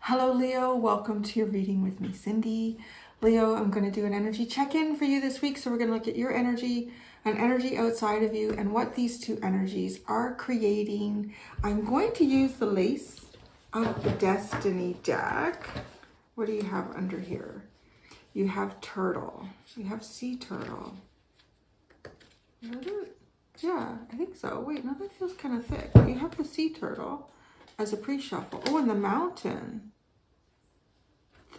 Hello, Leo. Welcome to your reading with me, Cindy. Leo, I'm going to do an energy check-in for you this week. So we're going to look at your energy and energy outside of you and what these two energies are creating. I'm going to use the Lace of the Destiny deck. What do you have under here? You have Turtle. You have Sea Turtle. Is that it? Yeah, I think so. Wait, no, that feels kind of thick. You have the Sea Turtle as a pre-shuffle. Oh, and the Mountain.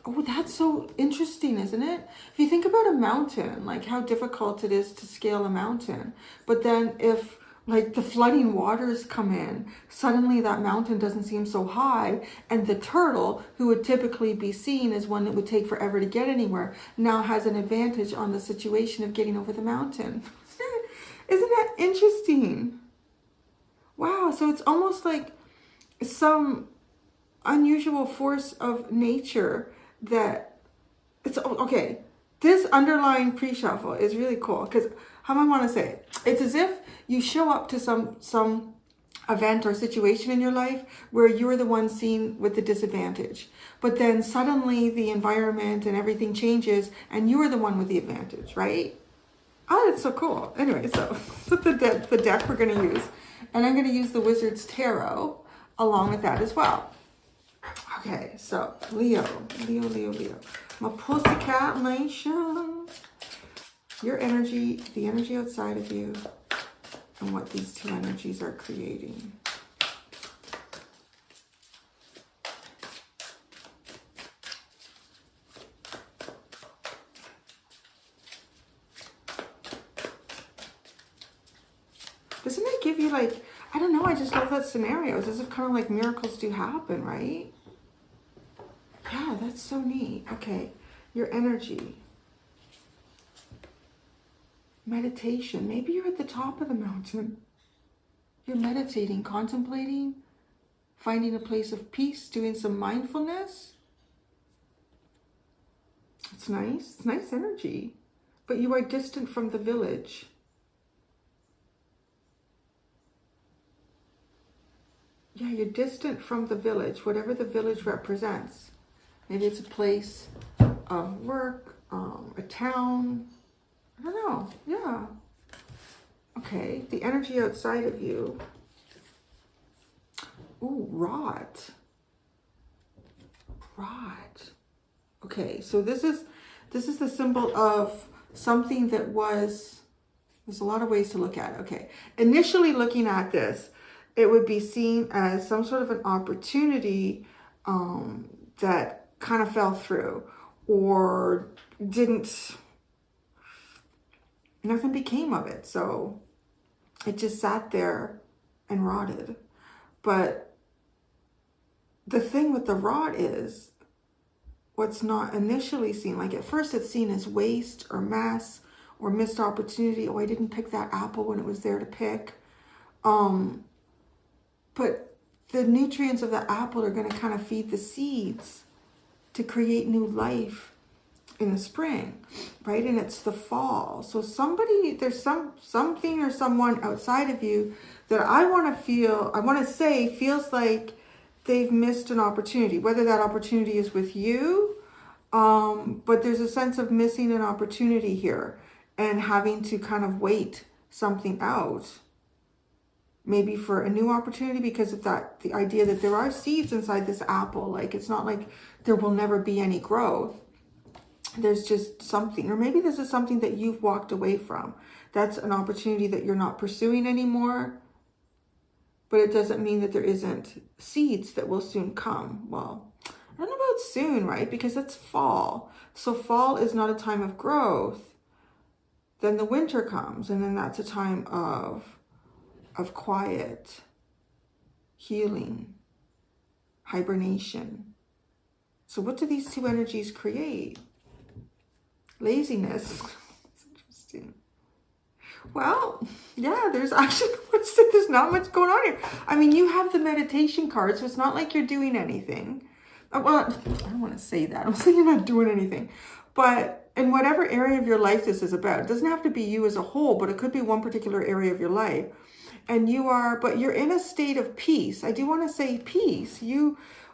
Oh, that's so interesting, isn't it? If you think about a mountain, like how difficult it is to scale a mountain. But then if like the flooding waters come in, suddenly that mountain doesn't seem so high. And the turtle, who would typically be seen as one that would take forever to get anywhere, now has an advantage on the situation of getting over the mountain. Isn't that interesting? Wow, so it's almost like some unusual force of nature that it's okay. This underlying pre-shuffle is really cool because how do I want to say it? It's as if you show up to some event or situation in your life where you're the one seen with the disadvantage, but then suddenly the environment and everything changes and you are the one with the advantage, right? Oh, that's so cool. Anyway, so the deck we're going to use, and I'm going to use the Wizard's Tarot along with that as well. Okay, so Leo. My Pussycat Nation. Your energy, the energy outside of you, and what these two energies are creating. Doesn't it give you like, I don't know, I just love that scenario. It's as if kind of like miracles do happen, right? Yeah, that's so neat. Okay, your energy. Meditation. Maybe you're at the top of the mountain. You're meditating, contemplating, finding a place of peace, doing some mindfulness. It's nice. It's nice energy. But you are distant from the village. Yeah, you're distant from the village, whatever the village represents. Maybe it's a place of work, a town. I don't know. Yeah. Okay, the energy outside of you. Ooh, rot. Rot. Okay, so this is the symbol of something that was, there's a lot of ways to look at it. Okay, initially looking at this, it would be seen as some sort of an opportunity that kind of fell through or nothing became of it. So it just sat there and rotted. But the thing with the rot is what's not initially seen. Like at first it's seen as waste or mess or missed opportunity. Oh, I didn't pick that apple when it was there to pick. But the nutrients of the apple are going to kind of feed the seeds to create new life in the spring, right? And it's the fall. So there's something or someone outside of you that I want to say feels like they've missed an opportunity, whether that opportunity is with you, but there's a sense of missing an opportunity here and having to kind of wait something out. Maybe for a new opportunity because of that, the idea that there are seeds inside this apple. Like it's not like there will never be any growth. There's just something, or maybe this is something that you've walked away from. That's an opportunity that you're not pursuing anymore. But it doesn't mean that there isn't seeds that will soon come. Well, I don't know about soon, right? Because it's fall. So fall is not a time of growth. Then the winter comes, and then that's a time of quiet, healing, hibernation. So what do these two energies create? Laziness. It's interesting. Well, yeah, there's not much going on here. I mean, you have the meditation card, so it's not like you're doing anything. Well, I don't want to say that. I'm saying you're not doing anything. But in whatever area of your life this is about. It doesn't have to be you as a whole, but it could be one particular area of your life. And but you're in a state of peace. I do want to say peace.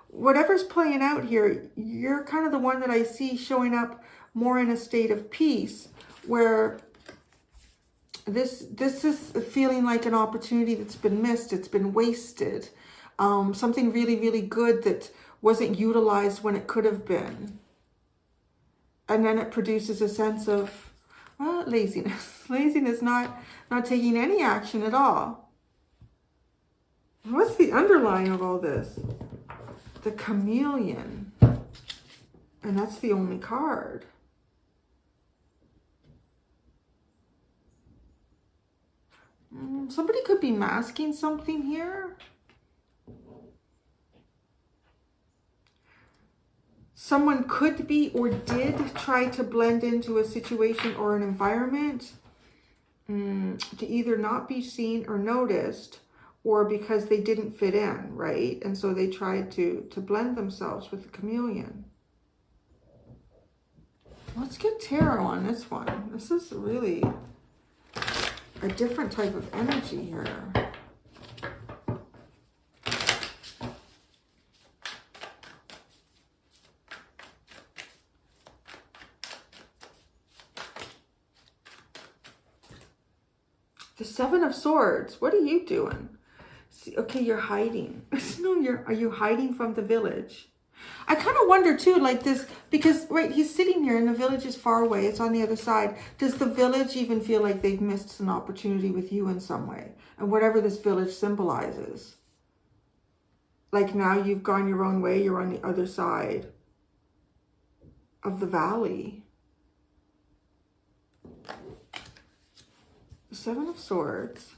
Whatever's playing out here, you're kind of the one that I see showing up more in a state of peace, where this is feeling like an opportunity that's been missed. It's been wasted. Something really, really good that wasn't utilized when it could have been. And then it produces a sense of laziness. Laziness, not taking any action at all. What's the underlying of all this? The Chameleon. And that's the only card. Somebody could be masking something here. Someone could be or did try to blend into a situation or an environment to either not be seen or noticed, or because they didn't fit in, right? And so they tried to blend themselves with the Chameleon. Let's get tarot on this one. This is really a different type of energy here. The Seven of Swords. What are you doing? See, okay, you're hiding. No, are you hiding from the village? I kind of wonder too, like this, because, right, he's sitting here and the village is far away. It's on the other side. Does the village even feel like they've missed an opportunity with you in some way? And whatever this village symbolizes. Like now you've gone your own way. You're on the other side of the valley. The Seven of Swords.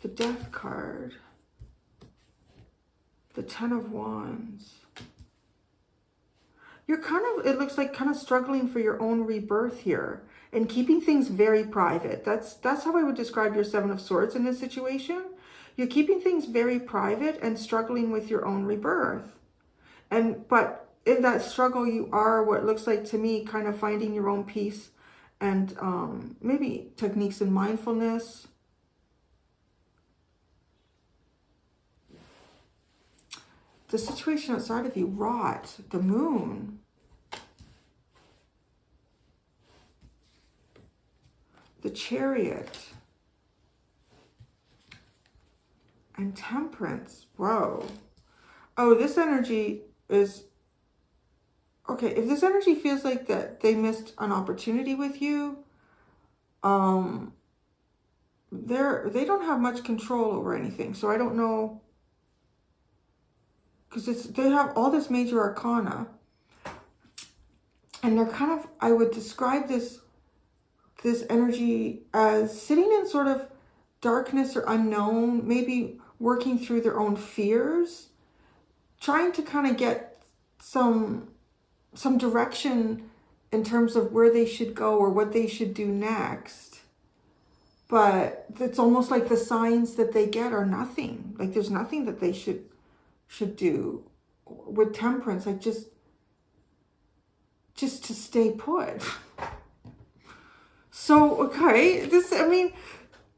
The Death card. The Ten of Wands. You're kind of, it looks like, kind of struggling for your own rebirth here and keeping things very private. That's how I would describe your Seven of Swords in this situation. You're keeping things very private and struggling with your own rebirth. But in that struggle, you are, what it looks like to me, kind of finding your own peace and maybe techniques in mindfulness. The situation outside of you, rot, the Moon. The Chariot. And Temperance. Whoa. Oh, this energy is... Okay, if this energy feels like that they missed an opportunity with you, they don't have much control over anything. So I don't know... Because they have all this major arcana. And they're kind of, I would describe this energy as sitting in sort of darkness or unknown, maybe working through their own fears, trying to kind of get some direction in terms of where they should go or what they should do next. But it's almost like the signs that they get are nothing. Like there's nothing that they should do. With Temperance, like just to stay put. So, okay,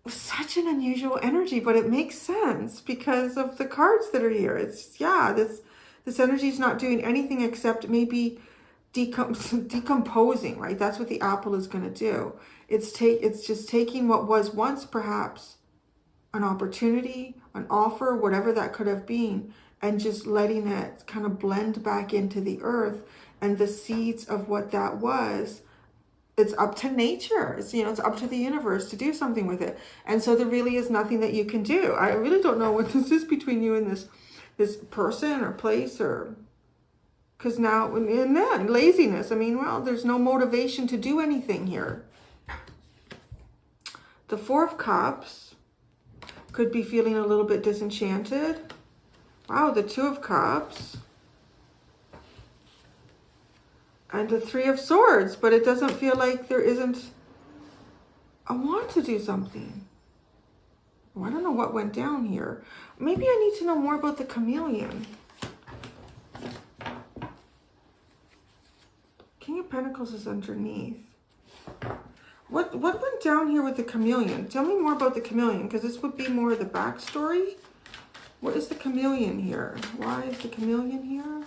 such an unusual energy, but it makes sense because of the cards that are here. It's, yeah, this energy is not doing anything except maybe decomposing, right? That's what the apple is going to do. It's just taking what was once perhaps an opportunity, an offer, whatever that could have been, and just letting it kind of blend back into the earth, and the seeds of what that was, it's up to nature. It's, it's up to the universe to do something with it. And so there really is nothing that you can do. I really don't know what this is between you and this person or place, or because now in that laziness, there's no motivation to do anything here. The Four of Cups could be feeling a little bit disenchanted. Wow, the Two of Cups. And the Three of Swords, but it doesn't feel like there isn't a want to do something. Well, I don't know what went down here. Maybe I need to know more about the Chameleon. King of Pentacles is underneath. What went down here with the chameleon? Tell me more about the chameleon, because this would be more of the backstory. What is the chameleon here? Why is the chameleon here?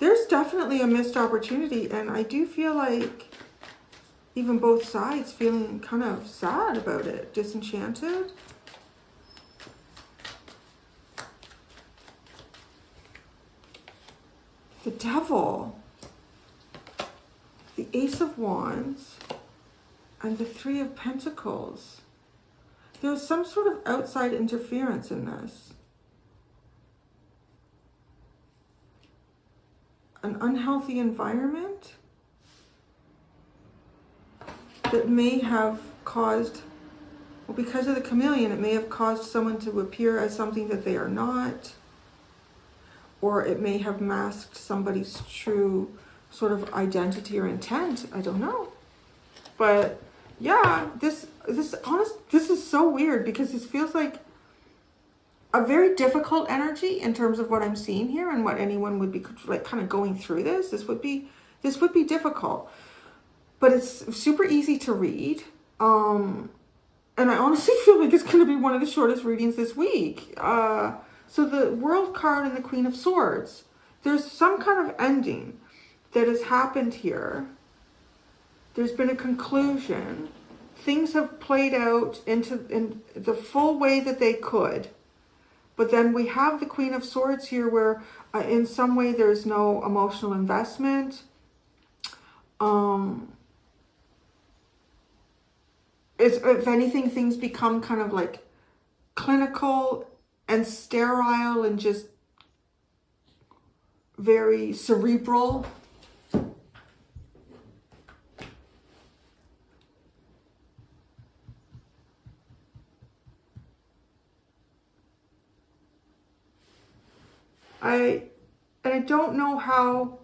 There's definitely a missed opportunity, and I do feel like even both sides feeling kind of sad about it, disenchanted. The Devil, the Ace of Wands, and the Three of Pentacles. There's some sort of outside interference in this. An unhealthy environment that may have caused, well, because of the chameleon, it may have caused someone to appear as something that they are not, or it may have masked somebody's true sort of identity or intent. I don't know. But yeah, this is so weird, because this feels like a very difficult energy in terms of what I'm seeing here and what anyone would be like kind of going through this. This would be difficult, but it's super easy to read. And I honestly feel like it's going to be one of the shortest readings this week. So the World card and the Queen of Swords, there's some kind of ending that has happened here. There's been a conclusion. Things have played out in the full way that they could. But then we have the Queen of Swords here, where in some way there's no emotional investment. If anything, things become kind of like clinical and sterile and just very cerebral. I don't know how,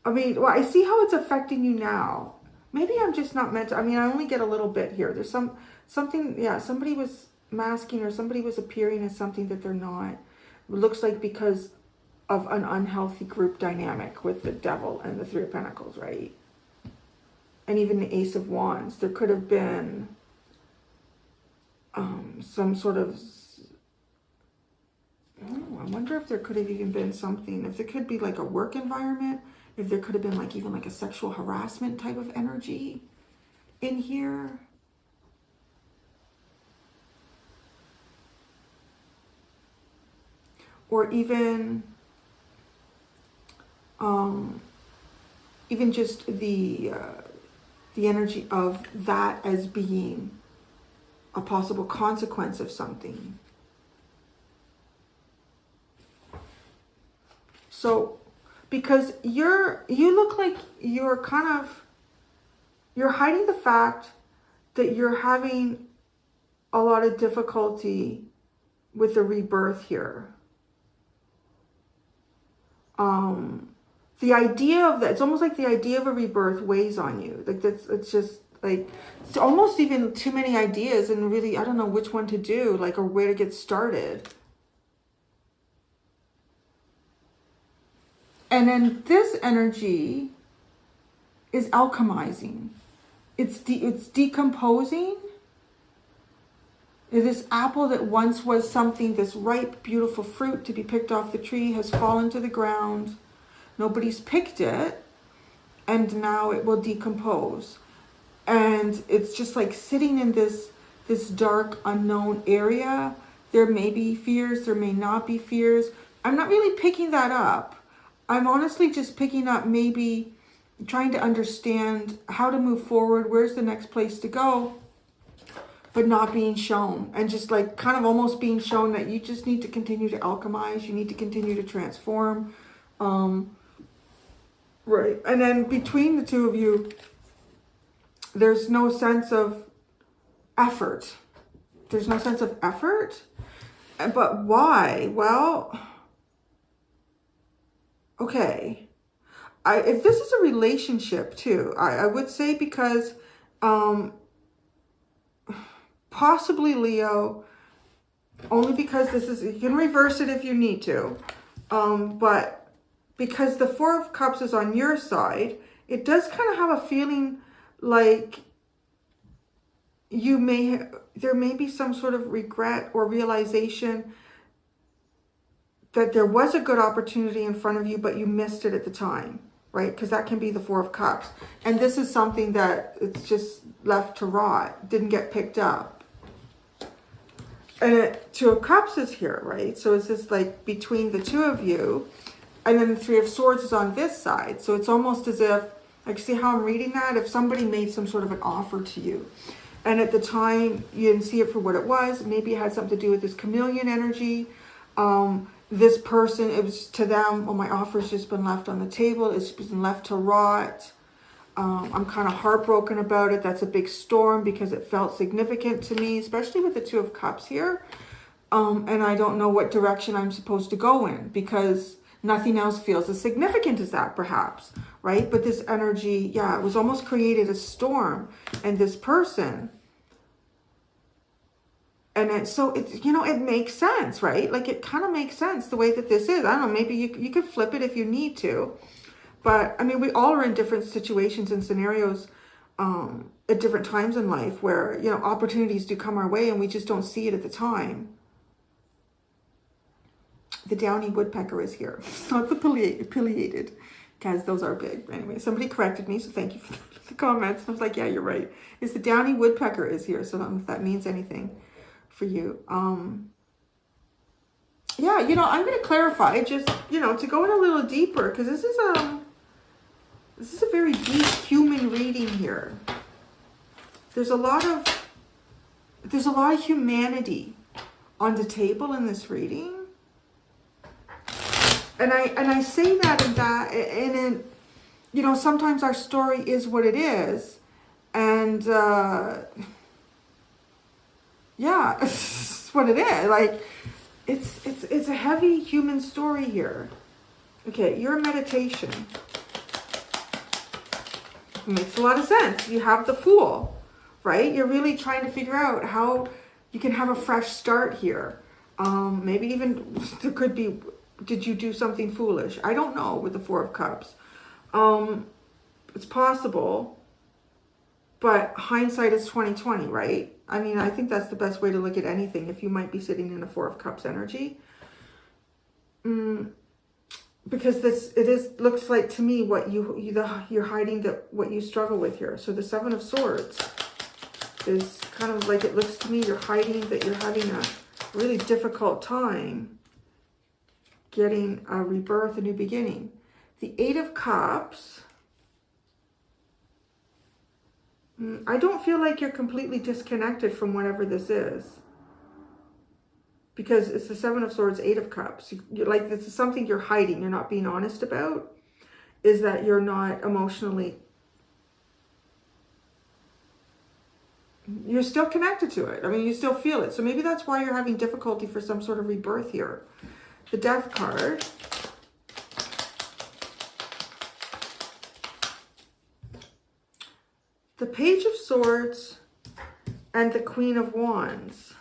I mean, well, I see how it's affecting you now. Maybe I'm just not meant to, I mean, I only get a little bit here. There's something, yeah, somebody was masking, or somebody was appearing as something that they're not. It looks like because of an unhealthy group dynamic with the Devil and the Three of Pentacles, right? And even the Ace of Wands. There could have been some sort of, I wonder if there could have even been something, if there could be like a work environment, if there could have been like even like a sexual harassment type of energy in here. Or even just the energy of that as being a possible consequence of something. So, because you look like you're hiding the fact that you're having a lot of difficulty with the rebirth here. The idea of that, it's almost like the idea of a rebirth weighs on you. Like it's just like, it's almost even too many ideas, and really, I don't know which one to do, like, or where to get started. And then this energy is alchemizing. It's decomposing. This apple that once was something, this ripe, beautiful fruit to be picked off the tree, has fallen to the ground. Nobody's picked it, and now it will decompose. And it's just like sitting in this dark, unknown area. There may be fears, there may not be fears. I'm not really picking that up. I'm honestly just picking up, maybe trying to understand how to move forward. Where's the next place to go? But not being shown, and just like kind of almost being shown that you just need to continue to alchemize. You need to continue to transform. Right. And then between the two of you, there's no sense of effort. There's no sense of effort. But why? Well, okay. If this is a relationship too, I would say because possibly Leo, only because this is, you can reverse it if you need to. But because the Four of Cups is on your side, it does kind of have a feeling like there may be some sort of regret or realization that there was a good opportunity in front of you, but you missed it at the time, right? Because that can be the Four of Cups. And this is something that it's just left to rot, didn't get picked up. And Two of Cups is here, right? So it's just like between the two of you. And then the Three of Swords is on this side. So it's almost as if, like, see how I'm reading that? If somebody made some sort of an offer to you, and at the time you didn't see it for what it was, maybe it had something to do with this chameleon energy. This person, it was to them, well, my offer's just been left on the table. It's been left to rot. I'm kind of heartbroken about it. That's a big storm because it felt significant to me, especially with the Two of Cups here. And I don't know what direction I'm supposed to go in because nothing else feels as significant as that, perhaps, right? But this energy, yeah, it was almost created a storm. And this person, and it makes sense, right? Like, it kind of makes sense the way that this is. I don't know, maybe you could flip it if you need to. But, I mean, we all are in different situations and scenarios at different times in life where, opportunities do come our way and we just don't see it at the time. The downy woodpecker is here. It's not the pileated, because those are big. Anyway, somebody corrected me, so thank you for the comments. I was like, yeah, you're right. It's the downy woodpecker is here, so I don't know if that means anything for you. Yeah, I'm going to clarify just, to go in a little deeper, because this is a very deep human reading here. There's a lot of humanity on the table in this reading. And I say that sometimes our story is what it is. And, yeah, it's what it is. Like, it's a heavy human story here. Okay, your meditation. It makes a lot of sense. You have the Fool, right? You're really trying to figure out how you can have a fresh start here. Maybe even there could be, did you do something foolish? I don't know with the Four of Cups. It's possible, but hindsight is 20/20, right? I mean, I think that's the best way to look at anything. If you might be sitting in a Four of Cups energy, because looks like to me what you're hiding, what you struggle with here. So the Seven of Swords is kind of like, it looks to me you're hiding that you're having a really difficult time getting a rebirth, a new beginning. The Eight of Cups. I don't feel like you're completely disconnected from whatever this is. Because it's the Seven of Swords, Eight of Cups. You're like, this is something you're hiding, you're not being honest about. Is that you're not emotionally... You're still connected to it. I mean, you still feel it. So maybe that's why you're having difficulty for some sort of rebirth here. The Death card. The Page of Swords and the Queen of Wands.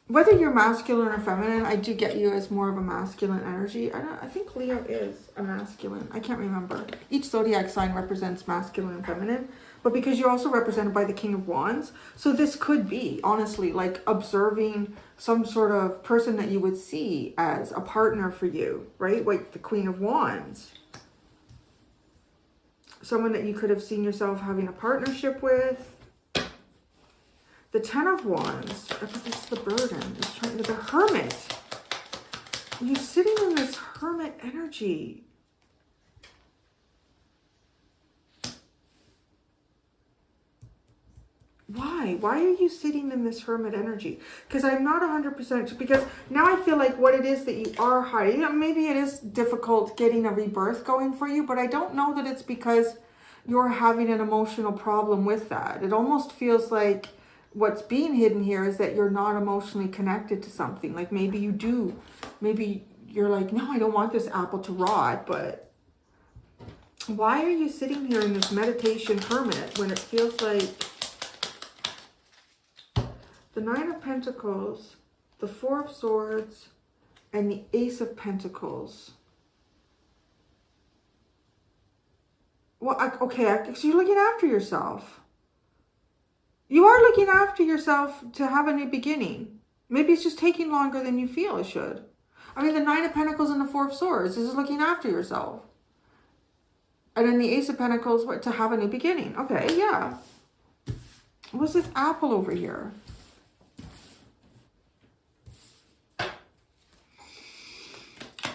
Whether you're masculine or feminine, I do get you as more of a masculine energy. I think Leo is a masculine. I can't remember. Each zodiac sign represents masculine and feminine. But because you're also represented by the King of Wands, so this could be, honestly, like observing some sort of person that you would see as a partner for you, right? Like the Queen of Wands. Someone that you could have seen yourself having a partnership with. The Ten of Wands. I think this is the burden. The Hermit. You're sitting in this Hermit energy. Why? Why are you sitting in this Hermit energy? Because I'm not 100%, because now I feel like what it is that you are hiding, maybe it is difficult getting a rebirth going for you, but I don't know that it's because you're having an emotional problem with that. It almost feels like what's being hidden here is that you're not emotionally connected to something. Like maybe you do. Maybe you're like, no, I don't want this apple to rot, but why are you sitting here in this meditation hermit when it feels like the Nine of Pentacles, the Four of Swords, and the Ace of Pentacles. Well, okay, so you're looking after yourself. You are looking after yourself to have a new beginning. Maybe it's just taking longer than you feel it should. I mean, the Nine of Pentacles and the Four of Swords is looking after yourself. And then the Ace of Pentacles, what, to have a new beginning. Okay, yeah. What's this apple over here?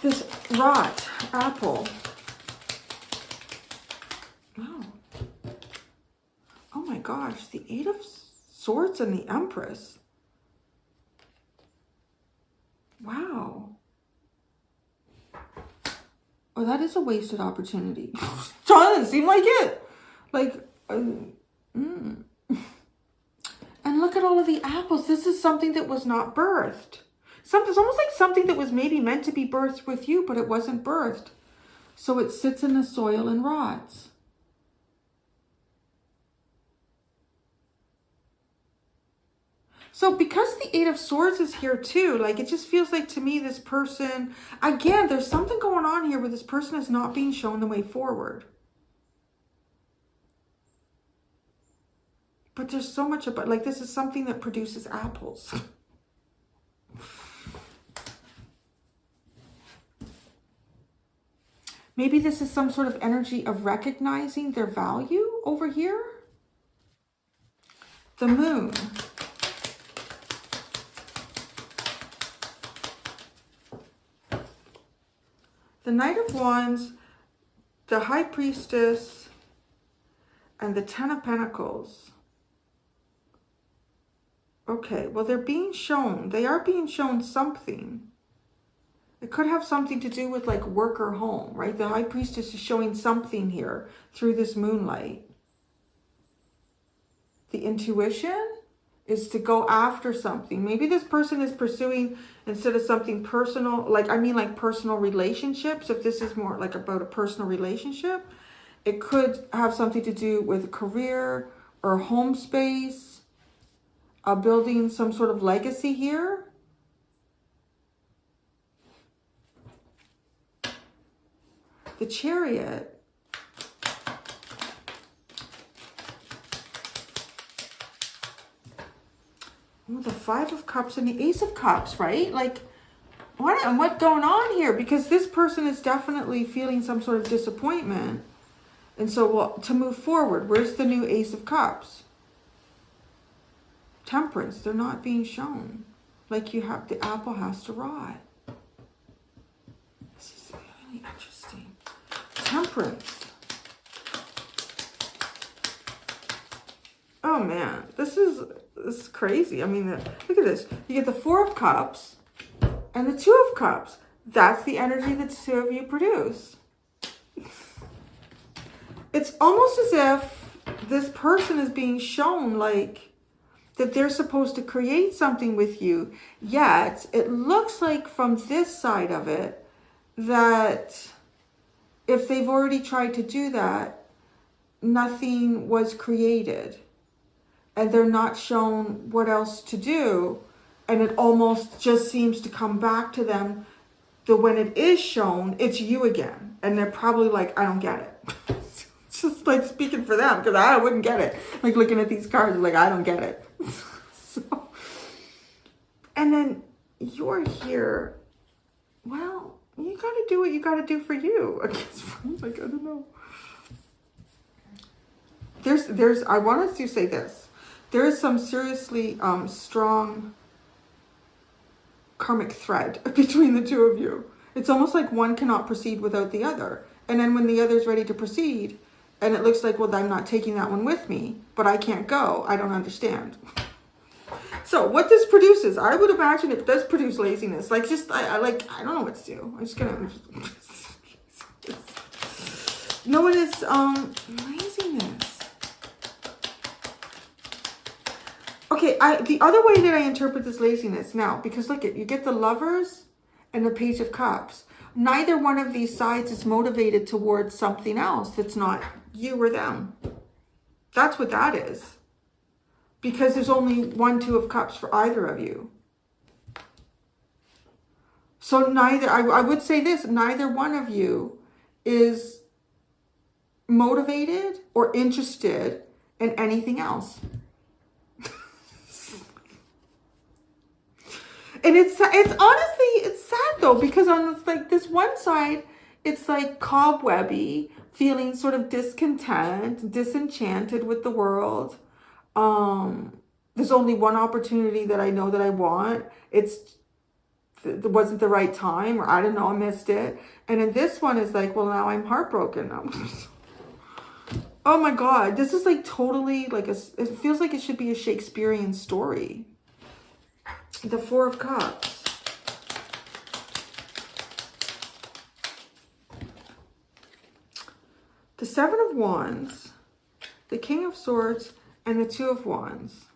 This rot apple. Oh. Oh my gosh, the Eight of Swords and the Empress. Wow. Oh, that is a wasted opportunity. Doesn't seem like it. Like, And look at all of the apples. This is something that was not birthed. It's almost like something that was maybe meant to be birthed with you, but it wasn't birthed. So it sits in the soil and rots. So because the Eight of Swords is here too, like it just feels like to me this person, again, there's something going on here where this person is not being shown the way forward. But there's so much about, like this is something that produces apples. Maybe this is some sort of energy of recognizing their value over here. The Moon. The Knight of Wands, the High Priestess, and the Ten of Pentacles. Okay, well, they're being shown. They are being shown something. It could have something to do with like work or home, right? The High Priestess is showing something here through this moonlight. The intuition is to go after something. Maybe this person is pursuing, instead of something personal, like, I mean like personal relationships. If this is more like about a personal relationship, it could have something to do with career or home space, building some sort of legacy here. The Chariot. Ooh, the Five of Cups and the Ace of Cups, right? Like, what's going on here? Because this person is definitely feeling some sort of disappointment. And so, well, to move forward, where's the new Ace of Cups? Temperance, they're not being shown. Like you have, the apple has to rot. This is really interesting. Temperance. Oh man, this is crazy. I mean, look at this. You get the Four of Cups and the Two of Cups. That's the energy that the two of you produce. It's almost as if this person is being shown like that they're supposed to create something with you. Yet it looks like from this side of it that if they've already tried to do that, nothing was created. And they're not shown what else to do. And it almost just seems to come back to them that when it is shown, it's you again. And they're probably like, I don't get it. It's just like speaking for them, because I wouldn't get it. Like looking at these cards, like, I don't get it. So, and then you're here. Well, you got to do what you got to do for you. I guess, like, I don't know. I want us to say this. There is some seriously strong karmic thread between the two of you. It's almost like one cannot proceed without the other. And then when the other is ready to proceed, and it looks like, well, I'm not taking that one with me, but I can't go. I don't understand. So what this produces, I would imagine it does produce laziness. Like, just, I don't know what to do. I'm just going to... No, it is laziness. Okay, the other way that I interpret this laziness now, because look, you get the Lovers and the Page of Cups. Neither one of these sides is motivated towards something else that's not you or them. That's what that is. Because there's only 1, 2 of Cups for either of you. So neither, I would say this, neither one of you is motivated or interested in anything else. And it's honestly, it's sad though, because on like this one side, it's like cobwebby, feeling sort of discontent, disenchanted with the world. There's only one opportunity that I know that I want. It wasn't the right time, or I don't know, I missed it. And then this one is like, well, now I'm heartbroken. Oh my God, this is like totally like it feels like it should be a Shakespearean story. The Four of Cups. The Seven of Wands, the King of Swords, and the Two of Wands.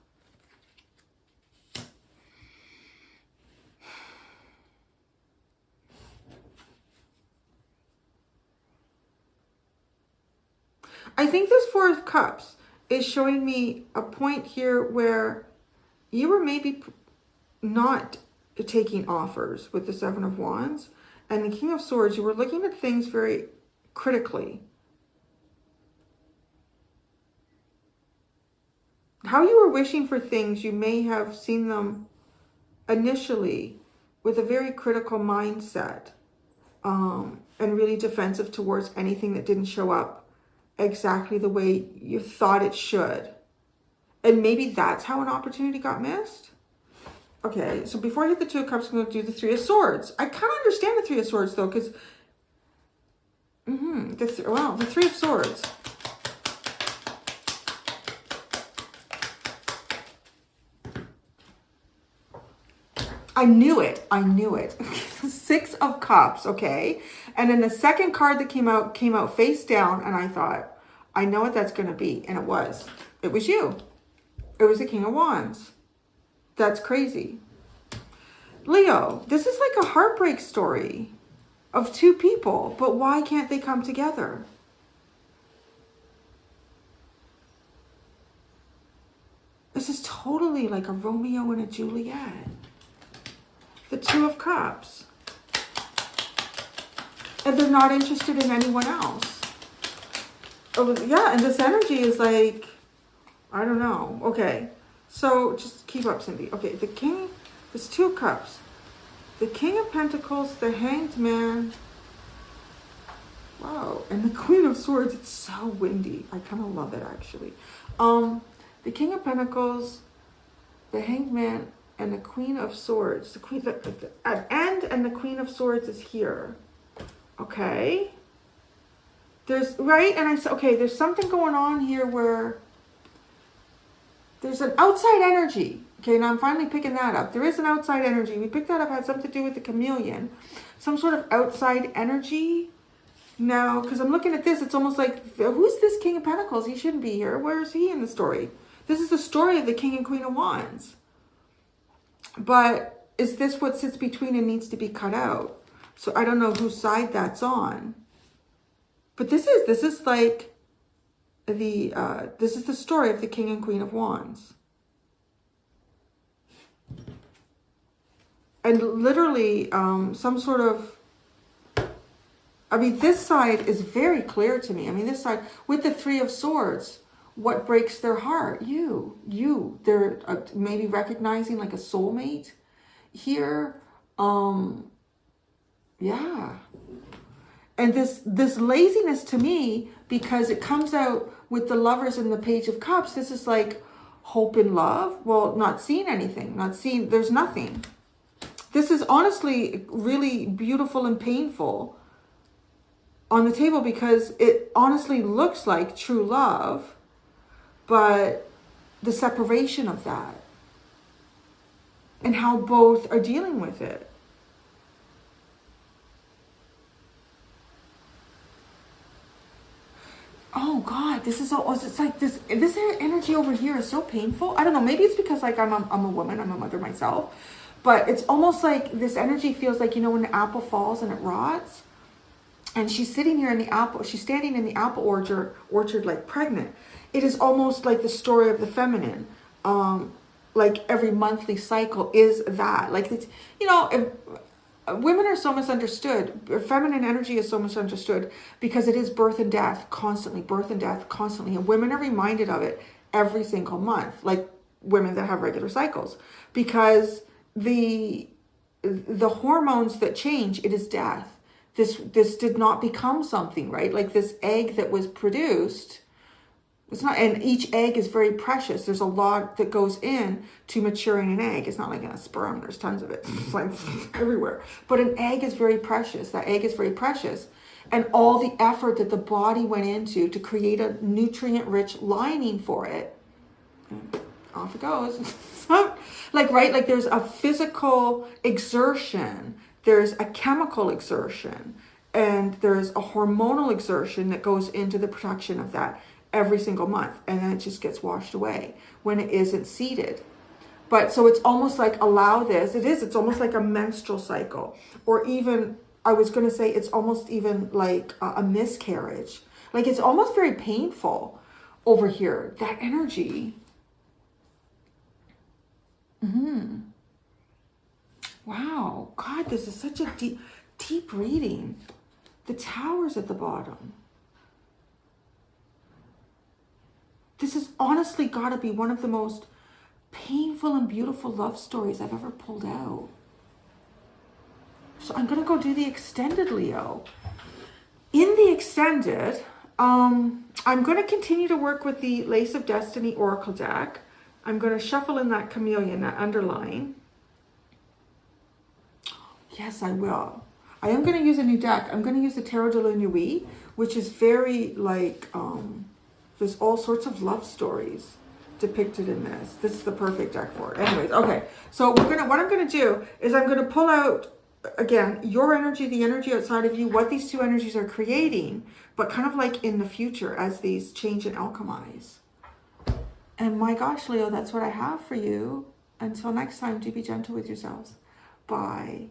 I think this Four of Cups is showing me a point here where you were maybe not taking offers with the Seven of Wands. And the King of Swords, you were looking at things very critically. How you were wishing for things, you may have seen them initially with a very critical mindset, and really defensive towards anything that didn't show up exactly the way you thought it should. And maybe that's how an opportunity got missed. Okay, so before I hit the Two of Cups, I'm going to do the Three of Swords. I kind of understand the Three of Swords though, because the Three of Swords. I knew it. Six of Cups, okay? And then the second card that came out face down, and I thought, I know what that's going to be. And it was. It was you. It was the King of Wands. That's crazy. Leo, this is like a heartbreak story of two people, but why can't they come together? This is totally like a Romeo and a Juliet. The Two of Cups. And they're not interested in anyone else. Oh, yeah, and this energy is like, I don't know. Okay, so just keep up, Cindy. Okay, the King, there's Two of Cups. The King of Pentacles, the Hanged Man. Wow, and the Queen of Swords. It's so windy. I kind of love it, actually. The King of Pentacles, the Hanged Man, and the Queen of Swords. The Queen at end, and the Queen of Swords is here. Okay. There's, right? And I said, okay, there's something going on here where there's an outside energy. Okay, now I'm finally picking that up. There is an outside energy. We picked that up, had something to do with the chameleon. Some sort of outside energy. Now, because I'm looking at this, it's almost like, who's this King of Pentacles? He shouldn't be here. Where is he in the story? This is the story of the King and Queen of Wands. But is this what sits between and needs to be cut out? So I don't know whose side that's on. But this is like this is the story of the King and Queen of Wands. And literally some sort of, I mean, this side is very clear to me. I mean, this side with the Three of Swords, what breaks their heart? They're maybe recognizing like a soulmate here. Yeah. And this laziness to me, because it comes out with the Lovers and the Page of Cups, this is like hope and love. Well, not seeing anything, there's nothing. This is honestly really beautiful and painful on the table, because it honestly looks like true love, but the separation of that and how both are dealing with it. Oh God, this is all, it's like this energy over here is so painful. I don't know, maybe it's because like I'm a woman, I'm a mother myself, but it's almost like this energy feels like, you know, when the apple falls and it rots, and she's sitting here in the apple, she's standing in the apple orchard like pregnant. It is almost like the story of the feminine. Like every monthly cycle is that, like, it's, you know, women are so misunderstood. Feminine energy is so misunderstood because it is birth and death constantly, birth and death constantly. And women are reminded of it every single month, like women that have regular cycles, because the hormones that change, it is death. This did not become something, right? Like this egg that was produced, it's not, and each egg is very precious. There's a lot that goes in to maturing an egg. It's not like in a sperm, there's tons of it. It's like everywhere. But an egg is very precious. That egg is very precious. And all the effort that the body went into to create a nutrient-rich lining for it, off it goes. Like, right? Like there's a physical exertion, there's a chemical exertion, and there's a hormonal exertion that goes into the production of that every single month. And then it just gets washed away when it isn't seeded. But so it's almost like allow this. It's almost like a menstrual cycle. Or even, I was going to say, it's almost even like a miscarriage. Like it's almost very painful over here. That energy. Wow. God, this is such a deep reading. The Tower's at the bottom. This has honestly got to be one of the most painful and beautiful love stories I've ever pulled out. So I'm going to go do the extended, Leo. In the extended, I'm going to continue to work with the Lace of Destiny Oracle deck. I'm going to shuffle in that chameleon, that underline. Yes, I will. I am going to use a new deck. I'm going to use the Tarot de la Nuit, which is very like, there's all sorts of love stories depicted in this. This is the perfect deck for it. Anyways, okay. So what I'm going to do is I'm going to pull out, again, your energy, the energy outside of you, what these two energies are creating, but kind of like in the future as these change and alchemize. And my gosh, Leo, that's what I have for you. Until next time, do be gentle with yourselves. Bye.